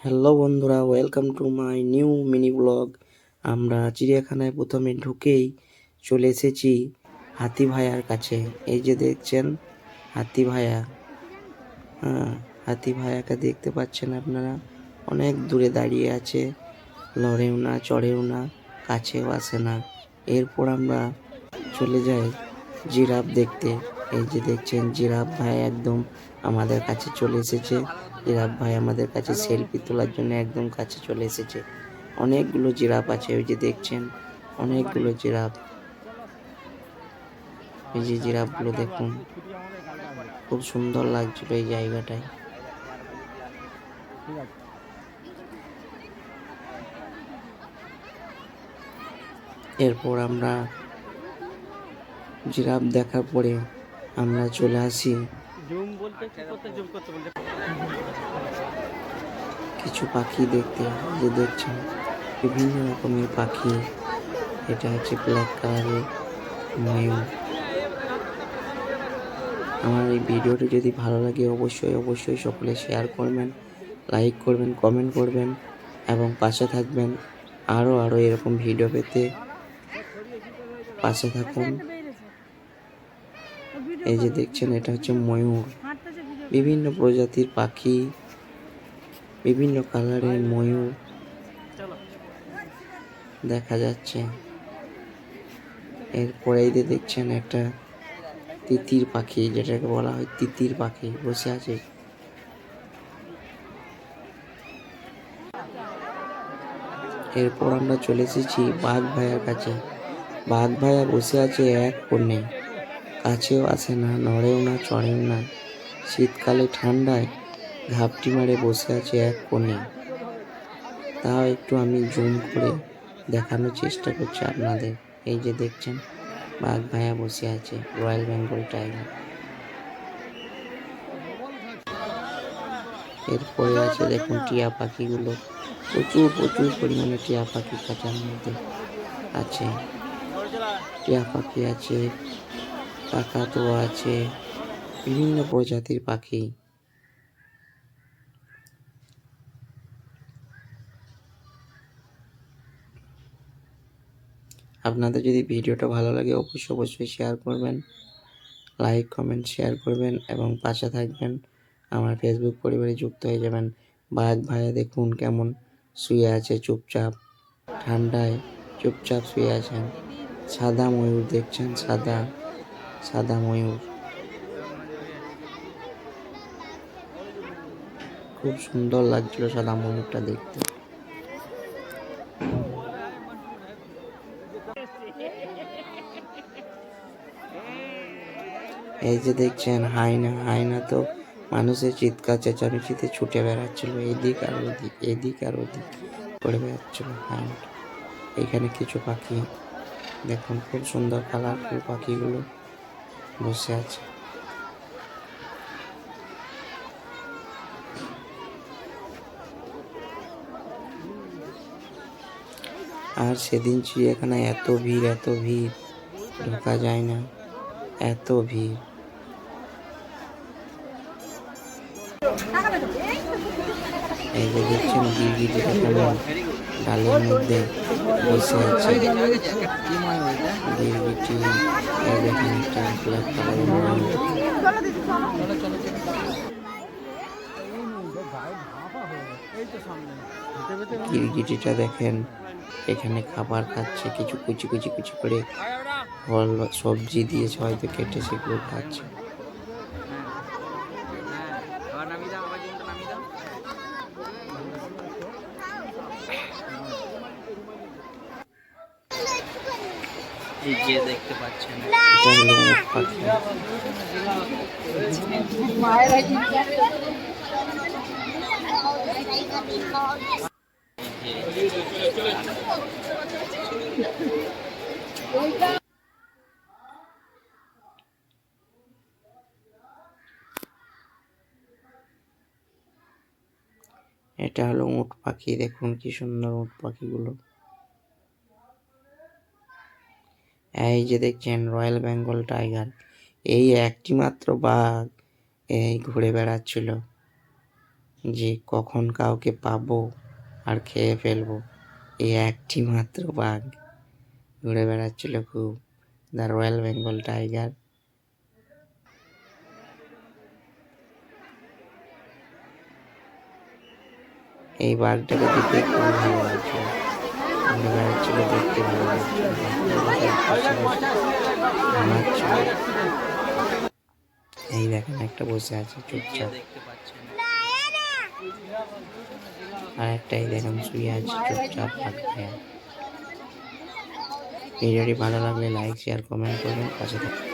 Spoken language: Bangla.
হ্যালো বন্ধুরা, welcome to my new mini blog. আমরা চিড়িয়াখানায় প্রথমে ঢুকেই চলে এসেছি হাতি ভাইয়ার কাছে। এই যে দেখছেন হাতি ভাইয়া। হ্যাঁ, হাতি ভাইয়াকে দেখতে পাচ্ছেন আপনারা, অনেক দূরে দাঁড়িয়ে আছে, লড়েও না চড়েও না, কাছেও আসে না। এরপর আমরা চলে যাই জিরাফ দেখতে। এই যে দেখছেন জিরাফ ভাই একদম আমাদের কাছে চলে এসেছে। জিরাফ ভাই আমাদের কাছে সেলফি তোলার জন্য একদম কাছে চলে এসেছে। অনেকগুলো জিরাফ আছে, ওই যে দেখছেন অনেকগুলো জিরাফ। এই যে জিরাফগুলো দেখুন, খুব সুন্দর লাগছিল এই জায়গাটায়। এরপর আমরা জিরাফ দেখার পরে আমরা চলে আসি কিছু পাখি দেখতে। যে দেখছেন বিভিন্ন রকমের পাখি। এটা হচ্ছে ব্ল্যাক কালারের ময়ূর। আমার এই ভিডিওটি যদি ভালো লাগে অবশ্যই সকলে শেয়ার করবেন, লাইক করবেন, কমেন্ট করবেন এবং পাশে থাকবেন। আরও এরকম ভিডিও পেতে পাশে থাকুন। এই যে দেখছেন এটা হচ্ছে ময়ূর। বিভিন্ন প্রজাতির পাখি, বিভিন্ন কালারের ময়ূর দেখা যাচ্ছে। এরপরে এই যে দেখছেন একটা তিতির পাখি, যেটাকে বলা হয় তিতির পাখি, বসে আছে। এরপর আমরা চলে এসেছি বাঘ ভাইয়ার কাছে। বাঘ ভাইয়া বসে আছে এক কোণে, কাছেও আসে না, নড়েও না চড়েও না। শীতকালে ঠান্ডায় ঘাপটি মারে বসে আছে এক কোণে। তাও একটু আমি জুম করে দেখানোর চেষ্টা করছি আপনাদের। এই যে দেখছেন বাঘ ভাইয়া বসে আছে, রয়্যাল বেঙ্গল টাইগার। এরপরে আছে দেখুন টিয়া পাখিগুলো, প্রচুর পরিমাণে টিয়া পাখি খাঁচার মধ্যে আছে। টিয়া পাখি আছে, কাকাতুয়া আছে, বিভিন্ন প্রজাতির পাখি। আপনাদের যদি ভিডিওটা ভালো লাগে অবশ্যই শেয়ার করবেন, লাইক কমেন্ট শেয়ার করবেন এবং পাশে থাকবেন। আমার ফেসবুক পরিবারে যুক্ত হয়ে যাবেন। বাঘ ভাইয়া দেখুন কেমন শুয়ে আছে চুপচাপ, ঠান্ডায় চুপচাপ শুয়ে আছেন। সাদা ময়ূর দেখছেন, সাদা ময়ূর, খুব সুন্দর লাগছিল সাদা ময়ূরটা দেখতে। এই যে দেখছেন হায়না তো মানুষের চিৎকার চেঁচামেচিতে ছুটে বেড়াচ্ছিল এদিক আর ওদিক করে বেড়াচ্ছিল হায়নাটা। এখানে কিছু পাখি দেখুন, খুব সুন্দর কালারফুল পাখিগুলো বসে আছে। আর সেদিন চিড়িয়াখানায় এত ভিড় ঢোকা যায় না, এত ভিড়। এই যে দেখছেন গিরগিটিটা কেমন ডালের মধ্যে বসে আছে। গিরগিটি, এই দেখেন একটা ব্ল্যাক কালারের ময়ূর। গিরগিটিটা দেখেন এখানে খাবার খাচ্ছে, কিছু কুচি করে ফল সবজি দিয়েছে, হয়তো কেটে সেগুলো খাচ্ছে। এই যে দেখতে পাচ্ছেন এটা হলো উট পাখি। এটা হলো উট পাখি, দেখুন কি সুন্দর উট পাখিগুলো। এই যে দেখছেন রয়্যাল বেঙ্গল টাইগার। এই একটি মাত্র বাঘ এই ঘুরে বেড়াচ্ছিল। যে কখন কাউকে পাবো আর খেয়ে ফেলবো। এই একটি মাত্র বাঘ ঘুরে বেড়াচ্ছিল খুব, দ্য রয়্যাল বেঙ্গল টাইগার। এই বাঘটাকে দেখতে খুব ভালো লাগছিল, ঘুরে বেড়াচ্ছিল, দেখতে ভালো লাগছিল, ঘুমাচ্ছিল। এই দেখেন একটা বসে আছে চুপচাপ, আর একটাই দেখেন শুয়ে আছে চুপচাপ ভাগ ভাইয়া। ভিডিওটি ভালো লাগলে লাইক শেয়ার কমেন্ট করবেন, পাশে থাকবেন।